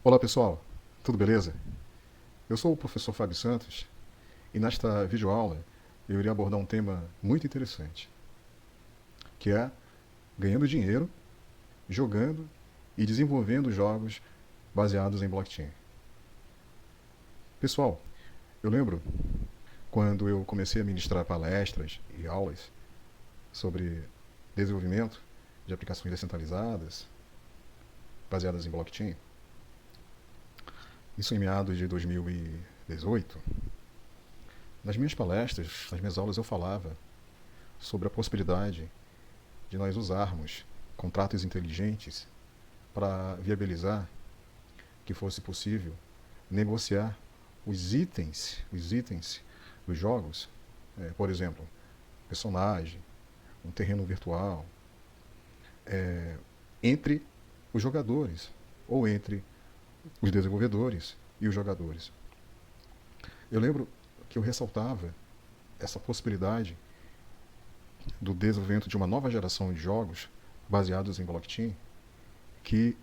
Olá pessoal, tudo beleza? Eu sou o professor Fábio Santos e nesta videoaula eu irei abordar um tema muito interessante, que é ganhando dinheiro, jogando e desenvolvendo jogos baseados em blockchain. Pessoal, eu lembro quando eu comecei a ministrar palestras e aulas sobre desenvolvimento de aplicações descentralizadas baseadas em blockchain, isso em meados de 2018. Nas minhas palestras, nas minhas aulas, eu falava sobre a possibilidade de nós usarmos contratos inteligentes para viabilizar que fosse possível negociar os itens dos jogos, por exemplo, personagem, um terreno virtual, entre os jogadores ou entre os desenvolvedores e os jogadores. Eu lembro que eu ressaltava essa possibilidade do desenvolvimento de uma nova geração de jogos baseados em blockchain que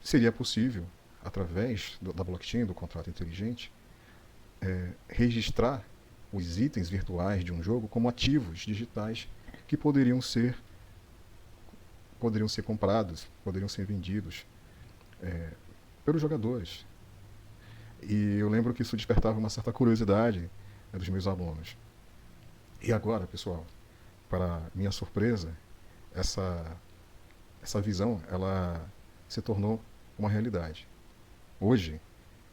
seria possível, através da blockchain, do contrato inteligente, registrar os itens virtuais de um jogo como ativos digitais que poderiam ser comprados, poderiam ser vendidos pelos jogadores. E eu lembro que isso despertava uma certa curiosidade, dos meus alunos. E agora, pessoal, para minha surpresa, essa, essa visão ela se tornou uma realidade. Hoje,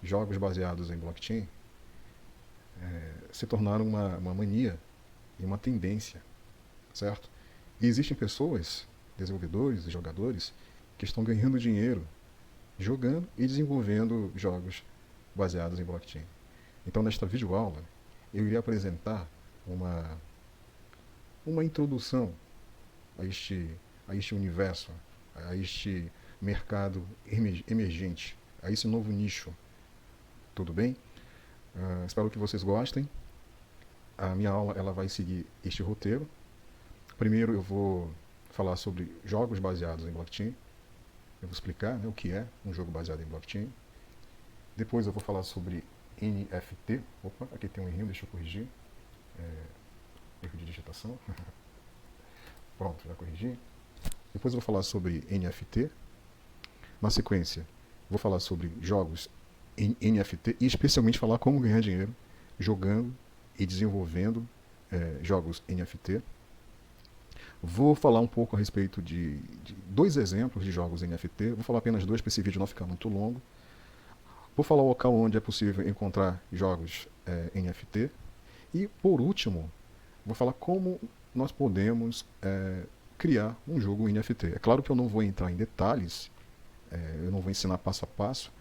jogos baseados em blockchain se tornaram uma mania e uma tendência, certo? E existem pessoas, desenvolvedores e jogadores, que estão ganhando dinheiro jogando e desenvolvendo jogos baseados em blockchain. Então, nesta videoaula, eu irei apresentar uma, uma introdução a este universo, a este mercado emergente, a esse novo nicho. Tudo bem? Espero que vocês gostem. A minha aula ela vai seguir este roteiro. Primeiro eu vou falar sobre jogos baseados em blockchain. Eu vou explicar, né, o que é um jogo baseado em blockchain. Depois eu vou falar sobre NFT. Opa, aqui tem um errinho, deixa eu corrigir. Erro de digitação. Pronto, já corrigi. Depois eu vou falar sobre NFT. Na sequência, vou falar sobre jogos em NFT e especialmente falar como ganhar dinheiro jogando e desenvolvendo jogos NFT. Vou falar um pouco a respeito de dois exemplos de jogos NFT. Vou falar apenas dois para esse vídeo não ficar muito longo. Vou falar o local onde é possível encontrar jogos NFT. E, por último, vou falar como nós podemos criar um jogo NFT. É claro que eu não vou entrar em detalhes, eu não vou ensinar passo a passo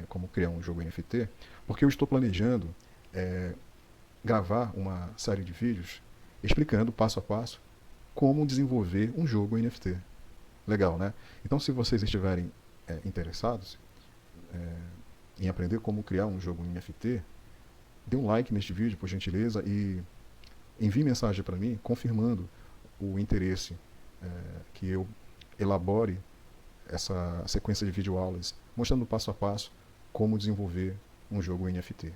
como criar um jogo NFT, porque eu estou planejando gravar uma série de vídeos explicando passo a passo como desenvolver um jogo NFT. Legal, né? Então, se vocês estiverem interessados em aprender como criar um jogo NFT, dê um like neste vídeo, por gentileza, e envie mensagem para mim confirmando o interesse que eu elabore essa sequência de videoaulas, mostrando passo a passo como desenvolver um jogo NFT.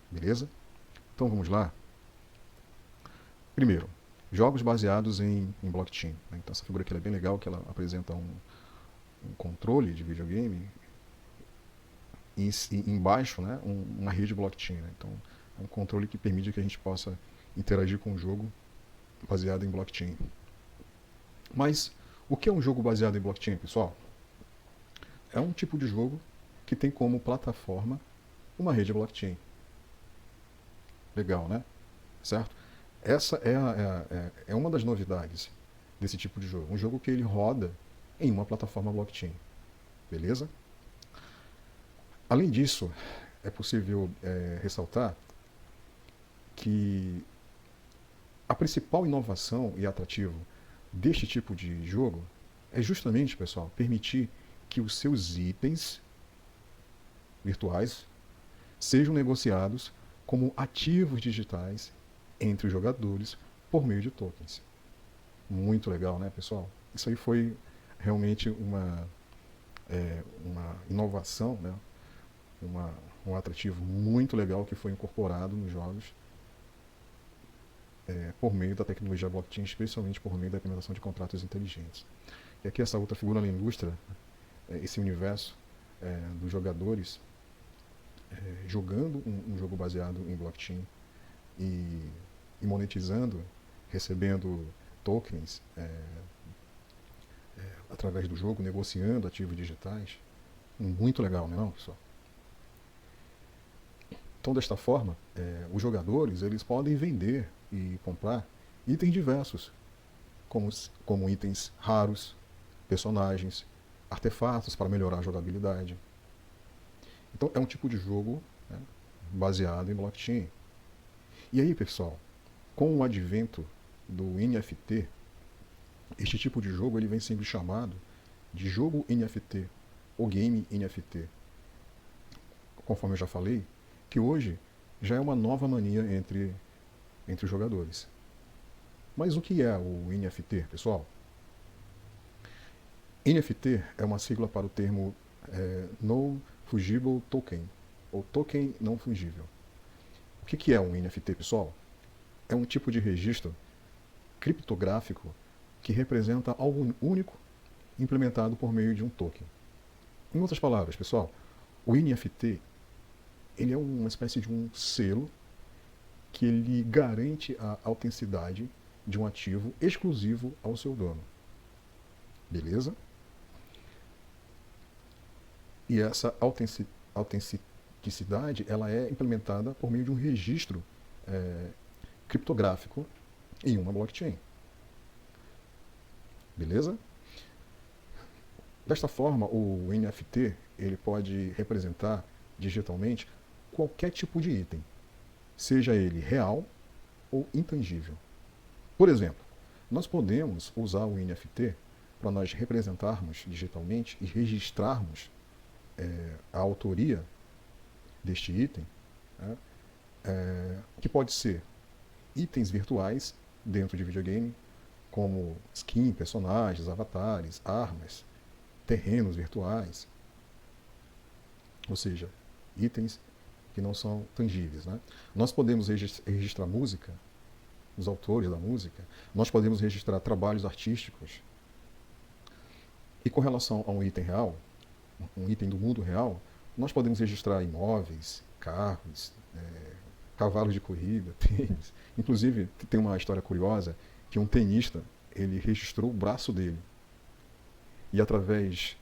Beleza? Então vamos lá. Primeiro, jogos baseados em blockchain. Então essa figura aqui é bem legal, que ela apresenta um controle de videogame e embaixo, né, uma rede blockchain. Né? Então é um controle que permite que a gente possa interagir com o jogo baseado em blockchain. Mas o que é um jogo baseado em blockchain, pessoal? É um tipo de jogo que tem como plataforma uma rede blockchain. Legal, né? Certo? Essa é uma das novidades desse tipo de jogo. Um jogo que ele roda em uma plataforma blockchain. Beleza? Além disso, é possível ressaltar que a principal inovação e atrativo deste tipo de jogo é justamente, pessoal, permitir que os seus itens virtuais sejam negociados como ativos digitais entre os jogadores por meio de tokens. Muito legal, né, pessoal? Isso aí foi realmente uma inovação, né? Um atrativo muito legal que foi incorporado nos jogos por meio da tecnologia blockchain, especialmente por meio da implementação de contratos inteligentes. E aqui essa outra figura ilustra esse universo dos jogadores jogando um jogo baseado em blockchain e monetizando, recebendo tokens através do jogo, negociando ativos digitais. Muito legal, não é não, pessoal? Então, desta forma, os jogadores eles podem vender e comprar itens diversos, como itens raros, personagens, artefatos para melhorar a jogabilidade. Então, é um tipo de jogo, né, baseado em blockchain. E aí, pessoal, com o advento do NFT, este tipo de jogo ele vem sendo chamado de jogo NFT ou game NFT. Conforme eu já falei, que hoje já é uma nova mania entre os jogadores. Mas o que é o NFT, pessoal? NFT é uma sigla para o termo Non-Fungible Token, ou token não fungível. O que é um NFT, pessoal? É um tipo de registro criptográfico que representa algo único implementado por meio de um token. Em outras palavras, pessoal, o NFT ele é uma espécie de um selo que ele garante a autenticidade de um ativo exclusivo ao seu dono. Beleza? E essa autenticidade ela é implementada por meio de um registro criptográfico em uma blockchain. Beleza? Desta forma, o NFT ele pode representar digitalmente qualquer tipo de item, seja ele real ou intangível. Por exemplo, nós podemos usar o NFT para nós representarmos digitalmente e registrarmos a autoria deste item, né, que pode ser itens virtuais dentro de videogame, como skin, personagens, avatares, armas, terrenos virtuais, ou seja, itens que não são tangíveis. Né? Nós podemos registrar música, os autores da música, nós podemos registrar trabalhos artísticos. E com relação a um item real, um item do mundo real, nós podemos registrar imóveis, carros, cavalos de corrida, tênis. Inclusive, tem uma história curiosa que um tenista ele registrou o braço dele. E através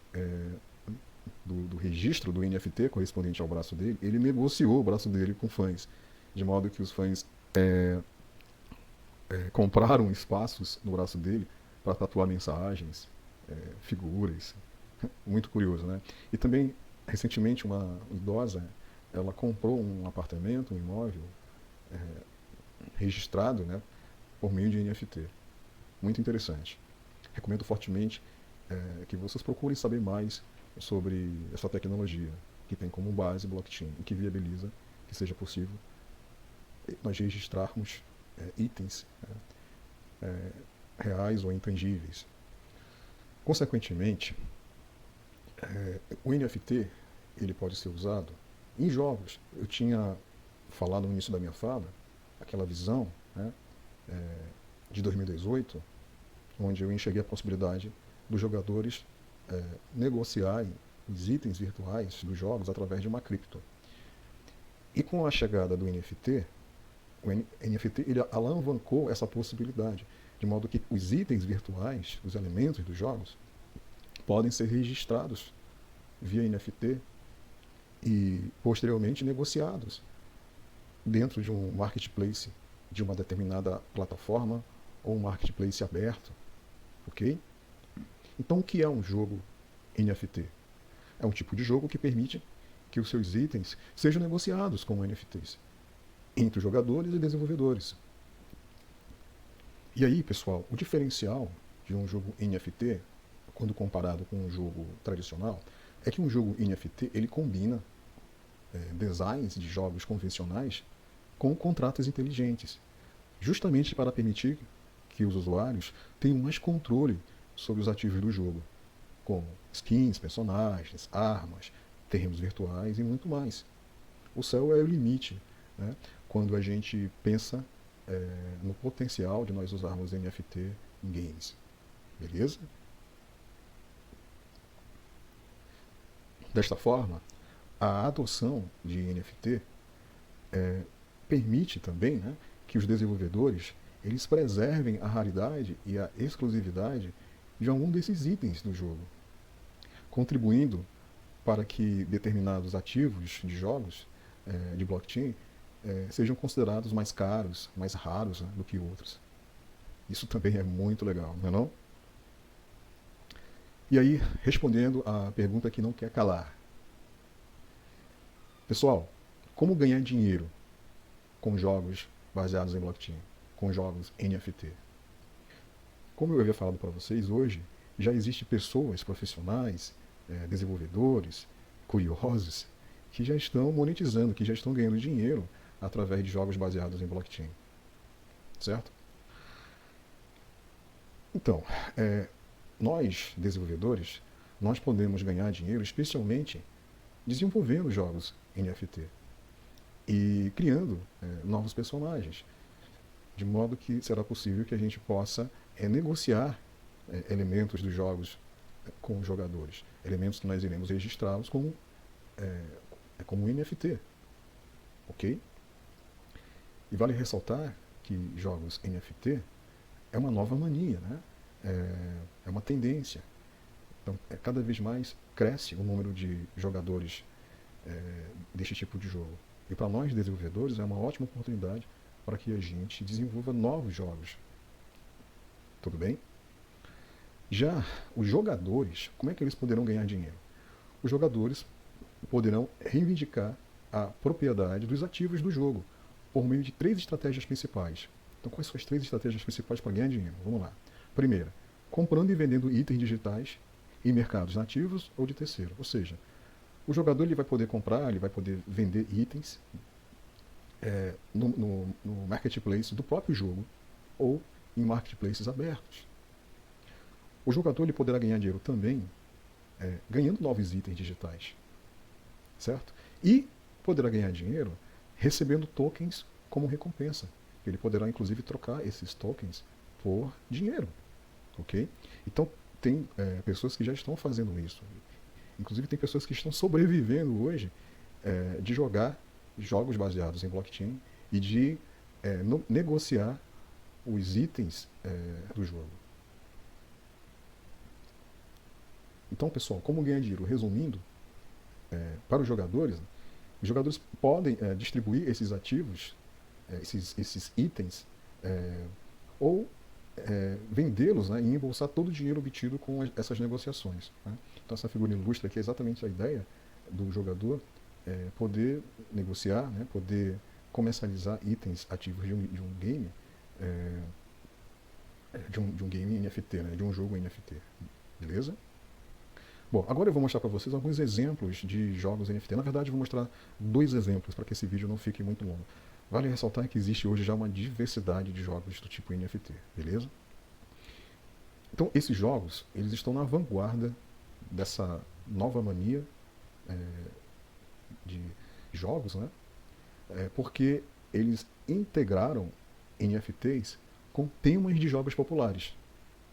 do registro do NFT correspondente ao braço dele, ele negociou o braço dele com fãs, de modo que os fãs compraram espaços no braço dele para tatuar mensagens, figuras. Muito curioso, né? E também, recentemente, uma idosa, ela comprou um apartamento, um imóvel registrado, né, por meio de NFT. Muito interessante. Recomendo fortemente que vocês procurem saber mais sobre essa tecnologia que tem como base blockchain e que viabiliza que seja possível nós registrarmos itens reais ou intangíveis. Consequentemente, o NFT ele pode ser usado em jogos. Eu tinha falado no início da minha fala, aquela visão, né, de 2018, onde eu enxerguei a possibilidade dos jogadores negociarem os itens virtuais dos jogos através de uma cripto. E com a chegada do NFT, o NFT ele alavancou essa possibilidade, de modo que os itens virtuais, os elementos dos jogos, podem ser registrados via NFT e posteriormente negociados dentro de um marketplace de uma determinada plataforma ou um marketplace aberto, ok? Então, o que é um jogo NFT? É um tipo de jogo que permite que os seus itens sejam negociados como NFTs entre jogadores e desenvolvedores. E aí, pessoal, o diferencial de um jogo NFT, quando comparado com um jogo tradicional, é que um jogo NFT ele combina designs de jogos convencionais com contratos inteligentes, justamente para permitir que os usuários tenham mais controle sobre os ativos do jogo, como skins, personagens, armas, terrenos virtuais e muito mais. O céu é o limite, né, quando a gente pensa no potencial de nós usarmos NFT em games. Beleza? Desta forma, a adoção de NFT permite também, né, que os desenvolvedores eles preservem a raridade e a exclusividade de algum desses itens do jogo, contribuindo para que determinados ativos de jogos de blockchain sejam considerados mais caros, mais raros, né, do que outros. Isso também é muito legal, não é não? E aí, respondendo à pergunta que não quer calar. Pessoal, como ganhar dinheiro com jogos baseados em blockchain, com jogos NFT? Como eu havia falado para vocês, hoje já existem pessoas profissionais, desenvolvedores, curiosos, que já estão monetizando, que já estão ganhando dinheiro através de jogos baseados em blockchain. Certo? Então, nós, desenvolvedores, nós podemos ganhar dinheiro especialmente desenvolvendo jogos NFT e criando novos personagens, de modo que será possível que a gente possa negociar elementos dos jogos com os jogadores, elementos que nós iremos registrá-los como NFT, ok? E vale ressaltar que jogos NFT é uma nova mania, né? É uma tendência. Então, cada vez mais cresce o número de jogadores deste tipo de jogo. E para nós, desenvolvedores, é uma ótima oportunidade para que a gente desenvolva novos jogos. Tudo bem? Já os jogadores, como é que eles poderão ganhar dinheiro? Os jogadores poderão reivindicar a propriedade dos ativos do jogo por meio de 3 estratégias principais. Então, quais são as 3 estratégias principais para ganhar dinheiro? Vamos lá. Primeira, comprando e vendendo itens digitais em mercados nativos ou de terceiro. Ou seja, o jogador ele vai poder comprar, ele vai poder vender itens no marketplace do próprio jogo ou em marketplaces abertos. O jogador ele poderá ganhar dinheiro também ganhando novos itens digitais, certo? E poderá ganhar dinheiro recebendo tokens como recompensa. Ele poderá inclusive trocar esses tokens por dinheiro, ok? Então tem pessoas que já estão fazendo isso. Inclusive tem pessoas que estão sobrevivendo hoje de jogar jogos baseados em blockchain e de negociar os itens do jogo. Então, pessoal, como ganhar dinheiro? Resumindo, para os jogadores podem distribuir esses ativos, esses itens, ou vendê-los, né, e embolsar todo o dinheiro obtido com essas negociações. Né? Então, essa figura ilustra aqui exatamente a ideia do jogador poder negociar, né, poder comercializar itens ativos de um game, de um game NFT, né, de um jogo NFT. Beleza? Bom, agora eu vou mostrar para vocês alguns exemplos de jogos NFT. Na verdade, eu vou mostrar 2 exemplos para que esse vídeo não fique muito longo. Vale ressaltar que existe hoje já uma diversidade de jogos do tipo NFT, beleza? Então, esses jogos, eles estão na vanguarda dessa nova mania de jogos, né? Porque eles integraram NFTs com temas de jogos populares.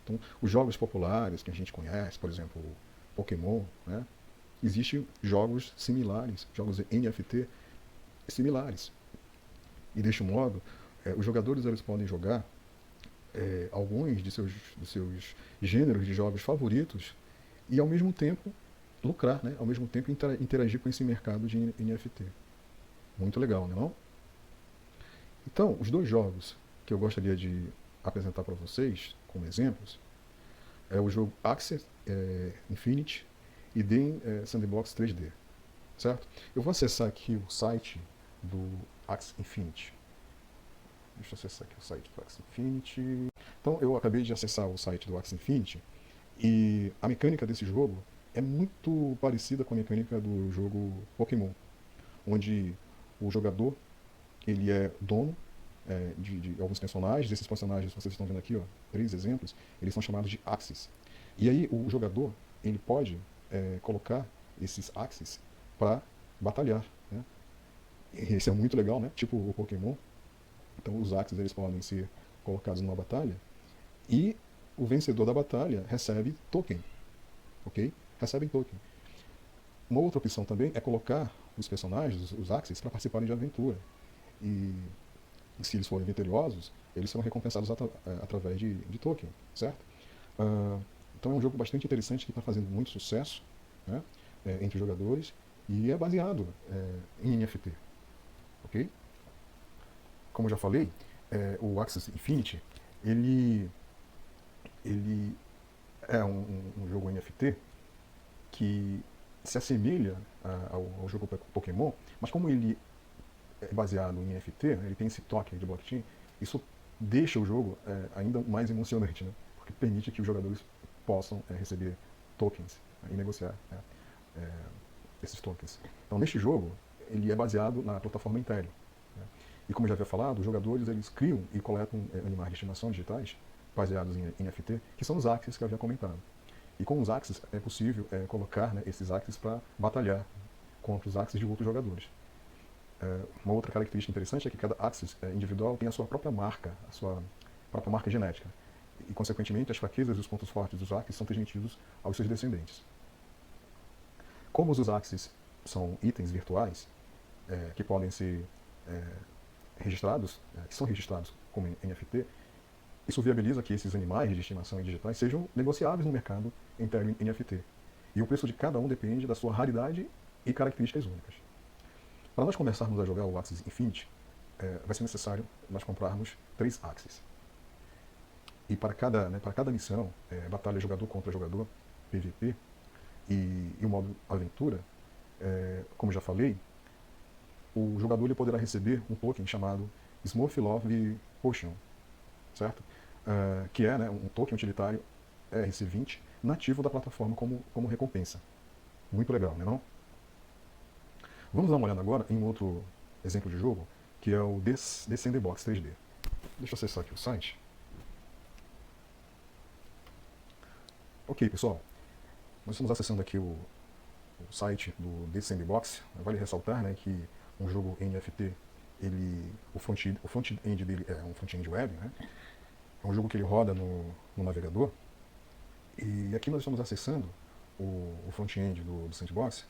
Então, os jogos populares que a gente conhece, por exemplo, Pokémon, né? Existem jogos similares, jogos NFT similares. E deste modo, os jogadores eles podem jogar alguns de seus gêneros de jogos favoritos e ao mesmo tempo lucrar, né? Ao mesmo tempo interagir com esse mercado de NFT. Muito legal, não é não? Então, os 2 jogos que eu gostaria de apresentar para vocês como exemplos é o jogo Axie Infinity e The Sandbox 3D, certo? Eu vou acessar aqui o site do Axie Infinity. Deixa eu acessar aqui o site do Axie Infinity. Então, eu acabei de acessar o site do Axie Infinity e a mecânica desse jogo é muito parecida com a mecânica do jogo Pokémon, onde o jogador ele é dono de alguns personagens. Esses personagens que vocês estão vendo aqui, ó, 3 exemplos, eles são chamados de Axies. E aí o jogador ele pode colocar esses axes para batalhar, né? E isso é muito legal, né? Tipo o Pokémon. Então os axes eles podem ser colocados numa batalha e o vencedor da batalha recebe token, ok? Recebem token. Uma outra opção também é colocar os personagens, os axes, para participarem de aventura. E se eles forem vitoriosos, eles serão recompensados através de token, certo? Então é um jogo bastante interessante que está fazendo muito sucesso, né, entre os jogadores e é baseado em NFT, ok? Como eu já falei, o Axie Infinity ele, ele é um jogo NFT que se assemelha ao jogo Pokémon, mas como ele é baseado em NFT, né, ele tem esse toque de blockchain, isso deixa o jogo ainda mais emocionante, né? Porque permite que os jogadores possam receber tokens, né, e negociar, né, esses tokens. Então, neste jogo, ele é baseado na plataforma Ethereum, né? E como eu já havia falado, os jogadores eles criam e coletam animais de estimação digitais baseados em NFT, que são os axes que eu havia comentado. E com os axes é possível colocar, né, esses axes para batalhar contra os axes de outros jogadores. Uma outra característica interessante é que cada axis individual tem a sua própria marca, a sua própria marca genética. E, consequentemente, as fraquezas e os pontos fortes dos axis são transmitidos aos seus descendentes. Como os axis são itens virtuais, que podem ser registrados, que são registrados como NFT, isso viabiliza que esses animais de estimação e digitais sejam negociáveis no mercado em termos NFT. E o preço de cada um depende da sua raridade e características únicas. Para nós começarmos a jogar o Axie Infinity, vai ser necessário nós comprarmos 3 Axes. E para cada missão, batalha jogador contra jogador, PVP, e o modo aventura, como já falei, o jogador ele poderá receber um token chamado Smurf Love Potion, certo? Que é, né, um token utilitário RC20 nativo da plataforma como recompensa. Muito legal, né, não? Vamos dar uma olhada agora em um outro exemplo de jogo, que é o The Sandbox 3D. Deixa eu acessar aqui o site. Ok, pessoal. Nós estamos acessando aqui o site do The Sandbox. Vale ressaltar, né, que um jogo NFT, o front-end dele é um front-end web, né? É um jogo que ele roda no navegador. E aqui nós estamos acessando o front-end do Sandbox.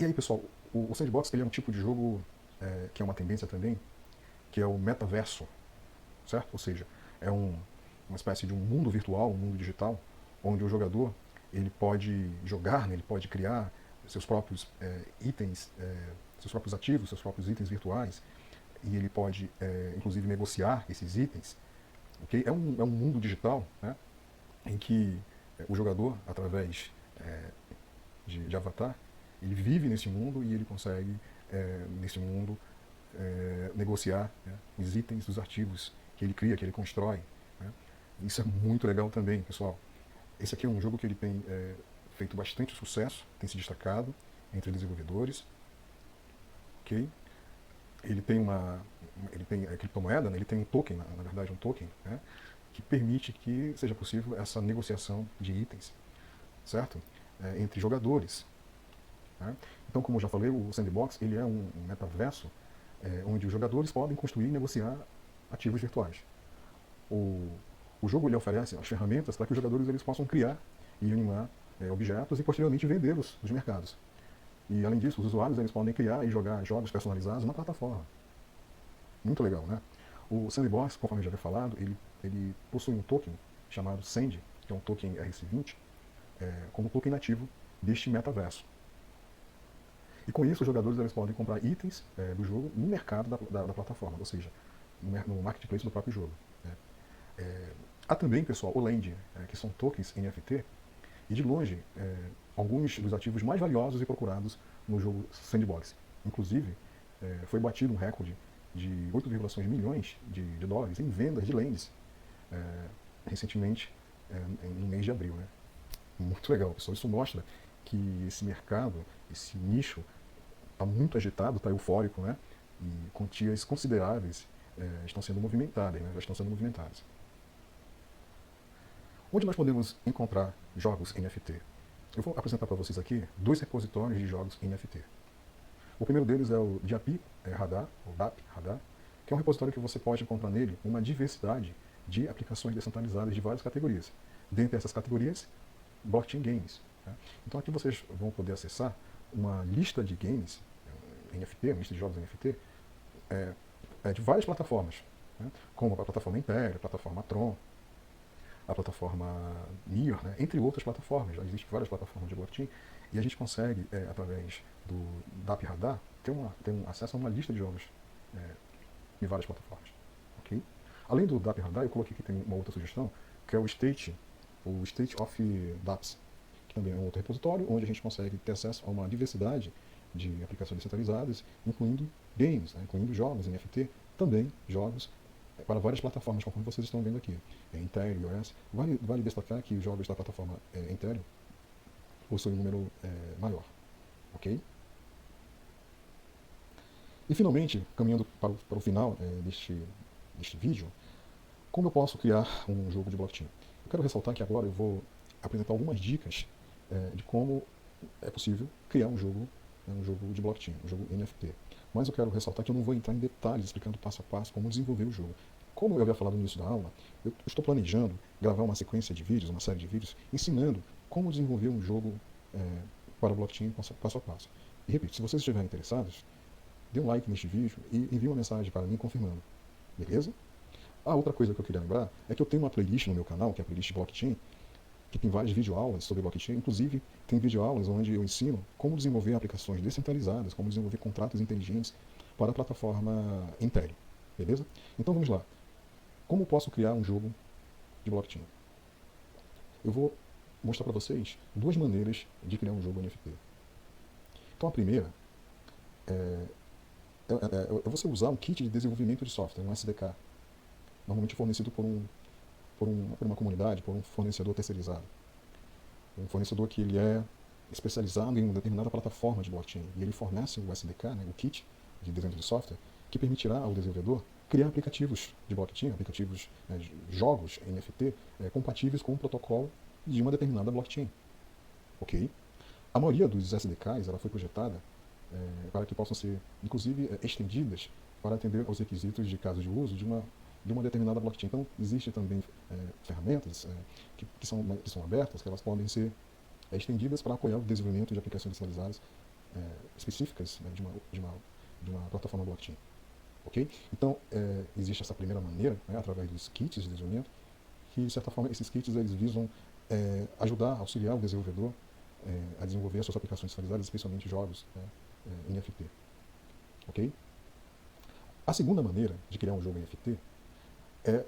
E aí, pessoal, o Sandbox ele é um tipo de jogo que é uma tendência também, que é o metaverso, certo? Ou seja, é uma espécie de um mundo virtual, um mundo digital, onde o jogador ele pode jogar, né, ele pode criar seus próprios itens, seus próprios ativos, seus próprios itens virtuais, e ele pode, inclusive, negociar esses itens. Okay? É um mundo digital, né, em que o jogador, através de avatar, ele vive nesse mundo e ele consegue, nesse mundo, negociar, né, os itens dos ativos que ele cria, que ele constrói. Né? Isso é muito legal também, pessoal. Esse aqui é um jogo que ele tem feito bastante sucesso, tem se destacado entre desenvolvedores. Okay? Ele tem a criptomoeda, né? Ele tem um token, na verdade um token, né? Que permite que seja possível essa negociação de itens, certo? Entre jogadores. Né? Então, como eu já falei, o Sandbox ele é um metaverso onde os jogadores podem construir e negociar ativos virtuais. O jogo ele oferece as ferramentas para que os jogadores eles possam criar e animar objetos e posteriormente vendê-los nos mercados. E além disso, os usuários eles podem criar e jogar jogos personalizados na plataforma. Muito legal, né? O Sandbox, conforme eu já havia falado, ele possui um token chamado Sand, que é um token RC20, como token nativo deste metaverso. E com isso, os jogadores eles podem comprar itens do jogo no mercado da plataforma, ou seja, no marketplace do próprio jogo. Há também, pessoal, o Land, que são tokens NFT, e de longe, alguns dos ativos mais valiosos e procurados no jogo Sandbox. Inclusive, foi batido um recorde de 8,6 milhões de dólares em vendas de Lands recentemente, no mês de abril. Né? Muito legal, pessoal. Isso mostra que esse mercado, esse nicho, está muito agitado, está eufórico, né? E quantias consideráveis estão sendo movimentadas, né? Já estão sendo movimentadas. Onde nós podemos encontrar jogos NFT? Eu vou apresentar para vocês aqui dois repositórios de jogos NFT. O primeiro deles é o DAP Radar, ou DAP Radar, que é um repositório que você pode encontrar nele uma diversidade de aplicações descentralizadas de várias categorias. Dentre essas categorias, blockchain games. Tá? Então aqui vocês vão poder acessar uma lista de games NFT, uma lista de jogos NFT, de várias plataformas, né? Como a plataforma Império, a plataforma Tron, a plataforma Near, né? Entre outras plataformas. Já existem várias plataformas de blockchain e a gente consegue, através do DAP Radar, ter um acesso a uma lista de jogos em várias plataformas. Okay? Além do DAP Radar, eu coloquei aqui tem uma outra sugestão, que é o State of Dapps, que também é um outro repositório onde a gente consegue ter acesso a uma diversidade de aplicações descentralizadas, incluindo games, né? Incluindo jogos NFT, também jogos para várias plataformas, conforme vocês estão vendo aqui. Intel, iOS. Vale destacar que os jogos da plataforma Intel possuem um número maior. Ok? E finalmente, caminhando para o final deste vídeo, como eu posso criar um jogo de blockchain? Eu quero ressaltar que agora eu vou apresentar algumas dicas de como é possível criar um jogo de blockchain, um jogo NFT. Mas eu quero ressaltar que eu não vou entrar em detalhes explicando passo a passo como desenvolver o jogo. Como eu havia falado no início da aula, eu estou planejando gravar uma sequência de vídeos, uma série de vídeos, ensinando como desenvolver um jogo para o blockchain passo a passo. E repito, se vocês estiverem interessados, dê um like neste vídeo e envie uma mensagem para mim confirmando. Beleza? A outra coisa que eu queria lembrar é que eu tenho uma playlist no meu canal, que é a playlist blockchain, que tem várias videoaulas sobre blockchain, inclusive tem videoaulas onde eu ensino como desenvolver aplicações descentralizadas, como desenvolver contratos inteligentes para a plataforma Intel. Beleza? Então vamos lá. Como posso criar um jogo de blockchain? Eu vou mostrar para vocês duas maneiras de criar um jogo NFT. Então a primeira é você usar um kit de desenvolvimento de software, um SDK, normalmente fornecido por uma comunidade, por um fornecedor terceirizado. Um fornecedor que ele é especializado em uma determinada plataforma de blockchain. E ele fornece o SDK, né, o kit de desenvolvimento de software, que permitirá ao desenvolvedor criar aplicativos de blockchain, aplicativos, jogos NFT, compatíveis com o protocolo de uma determinada blockchain. Ok? A maioria dos SDKs ela foi projetada para que possam ser, inclusive, estendidas para atender aos requisitos de caso de uso de uma determinada blockchain. Então, existem também ferramentas que são abertas, que elas podem ser estendidas para apoiar o desenvolvimento de aplicações descentralizadas específicas, né, de uma plataforma blockchain. Ok? Então, existe essa primeira maneira, né, através dos kits de desenvolvimento, que, de certa forma, esses kits eles visam ajudar, auxiliar o desenvolvedor a desenvolver as suas aplicações descentralizadas, especialmente jogos NFT. Ok? A segunda maneira de criar um jogo NFT é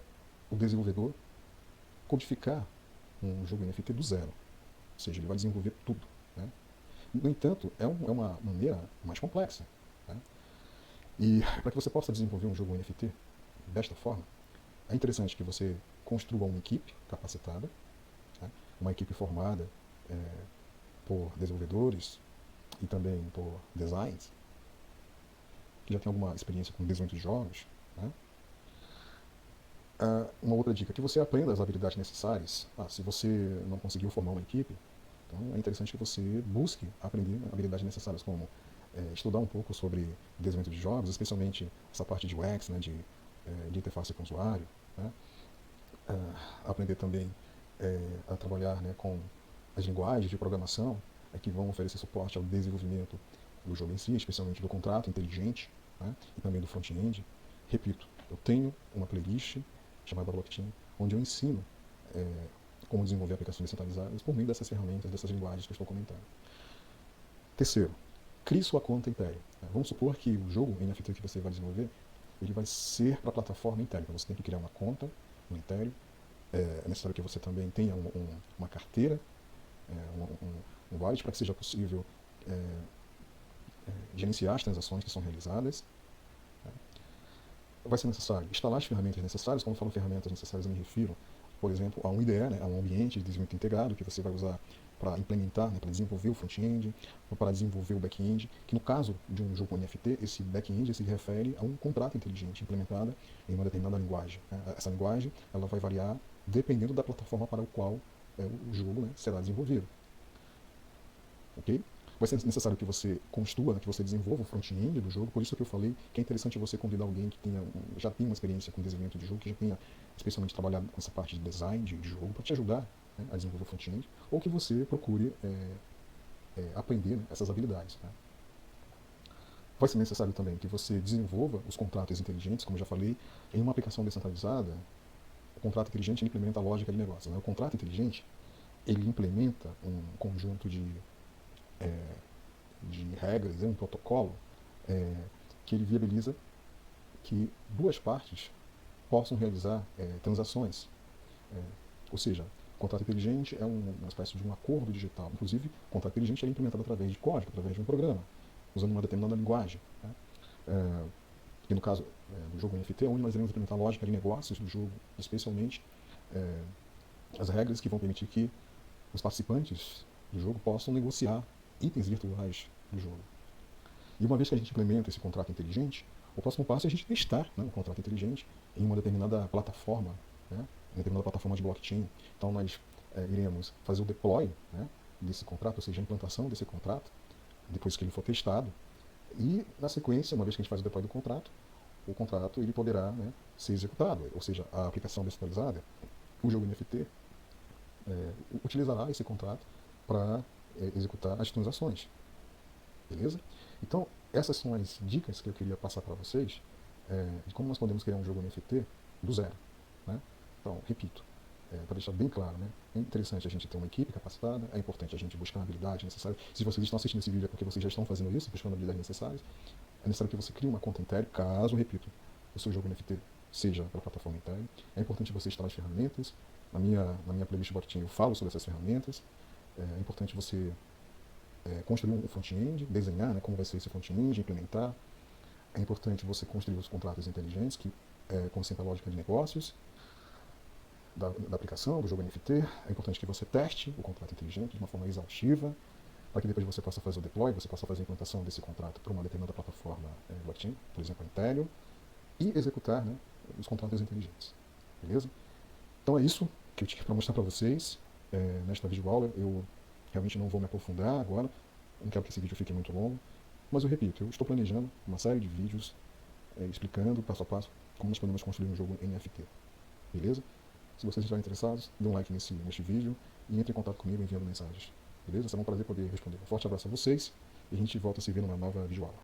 o desenvolvedor codificar um jogo NFT do zero. Ou seja, ele vai desenvolver tudo. Né? No entanto, é uma maneira mais complexa. Né? E para que você possa desenvolver um jogo NFT desta forma, é interessante que você construa uma equipe capacitada, né? Uma equipe formada por desenvolvedores e também por designers, que já tem alguma experiência com desenvolvimento de jogos. Né? Uma outra dica, que você aprenda as habilidades necessárias. Se você não conseguiu formar uma equipe, então é interessante que você busque aprender habilidades necessárias, como estudar um pouco sobre desenvolvimento de jogos, especialmente essa parte de UX, né, de interface com o usuário. Né? Aprender também a trabalhar, né, com as linguagens de programação que vão oferecer suporte ao desenvolvimento do jogo em si, especialmente do contrato inteligente, né, e também do front-end. Repito, eu tenho uma playlist chamada Blockchain, onde eu ensino como desenvolver aplicações descentralizadas por meio dessas ferramentas, dessas linguagens que eu estou comentando. Terceiro, crie sua conta Ethereum. Vamos supor que o jogo NFT que você vai desenvolver, ele vai ser para a plataforma Ethereum. Então você tem que criar uma conta no Ethereum. É necessário que você também tenha uma carteira, um wallet, para que seja possível gerenciar as transações que são realizadas. Vai ser necessário instalar as ferramentas necessárias. Quando eu falo ferramentas necessárias, eu me refiro, por exemplo, a um IDE, né, a um ambiente de desenvolvimento integrado, que você vai usar para implementar, né, para desenvolver o front-end, ou para desenvolver o back-end, que no caso de um jogo NFT, esse back-end se refere a um contrato inteligente implementado em uma determinada linguagem. Né? Essa linguagem ela vai variar dependendo da plataforma para o qual o jogo, né, será desenvolvido. ok? Vai ser necessário que você construa, que você desenvolva o front-end do jogo, por isso que eu falei que é interessante você convidar alguém que já tenha uma experiência com desenvolvimento de jogo, que já tenha especialmente trabalhado com essa parte de design de jogo, para te ajudar, né, a desenvolver o front-end, ou que você procure aprender, né, essas habilidades. Tá? Vai ser necessário também que você desenvolva os contratos inteligentes, como eu já falei, em uma aplicação descentralizada. O contrato inteligente implementa a lógica de negócio. Né? O contrato inteligente ele implementa um conjunto de regras, um protocolo, é, que ele viabiliza que duas partes possam realizar transações. É, ou seja, o contrato inteligente é uma espécie de um acordo digital. Inclusive, o contrato inteligente é implementado através de código, através de um programa, usando uma determinada linguagem. Né? E no caso do jogo NFT, onde nós iremos implementar a lógica de negócios do jogo, especialmente as regras que vão permitir que os participantes do jogo possam negociar itens virtuais do jogo. E uma vez que a gente implementa esse contrato inteligente, o próximo passo é a gente testar, né, o contrato inteligente em uma determinada plataforma, né, em determinada plataforma de blockchain. Então nós iremos fazer o deploy, né, desse contrato, ou seja, a implantação desse contrato, depois que ele for testado. E na sequência, uma vez que a gente faz o deploy do contrato, o contrato ele poderá, né, ser executado, ou seja, a aplicação descentralizada, o jogo NFT, utilizará esse contrato para executar as transações. Beleza? Então, essas são as dicas que eu queria passar para vocês de como nós podemos criar um jogo NFT do zero. Né? Então, repito, para deixar bem claro, né? É interessante a gente ter uma equipe capacitada, é importante a gente buscar a habilidade necessária. Se vocês estão assistindo esse vídeo é porque vocês já estão fazendo isso, buscando a habilidade necessária. É necessário que você crie uma conta Ethereum, caso, repito, o seu jogo NFT seja para a plataforma Ethereum. É importante você instalar as ferramentas. Na minha playlist Blockchain eu falo sobre essas ferramentas. É importante você construir um front-end, desenhar, né, como vai ser esse front-end, implementar. É importante você construir os contratos inteligentes, que como sempre a lógica de negócios da aplicação, do jogo NFT. É importante que você teste o contrato inteligente de uma forma exaustiva, para que depois você possa fazer o deploy, você possa fazer a implantação desse contrato para uma determinada plataforma blockchain, por exemplo, a Ethereum, e executar, né, os contratos inteligentes. Beleza? Então é isso que eu tinha para mostrar para vocês nesta videoaula. Eu realmente não vou me aprofundar agora, não quero que esse vídeo fique muito longo, mas eu repito, eu estou planejando uma série de vídeos explicando passo a passo como nós podemos construir um jogo NFT. Beleza? Se vocês estiverem interessados, dê um like neste vídeo e entre em contato comigo enviando mensagens. Beleza? Será um prazer poder responder. Um forte abraço a vocês e a gente volta a se ver numa nova videoaula.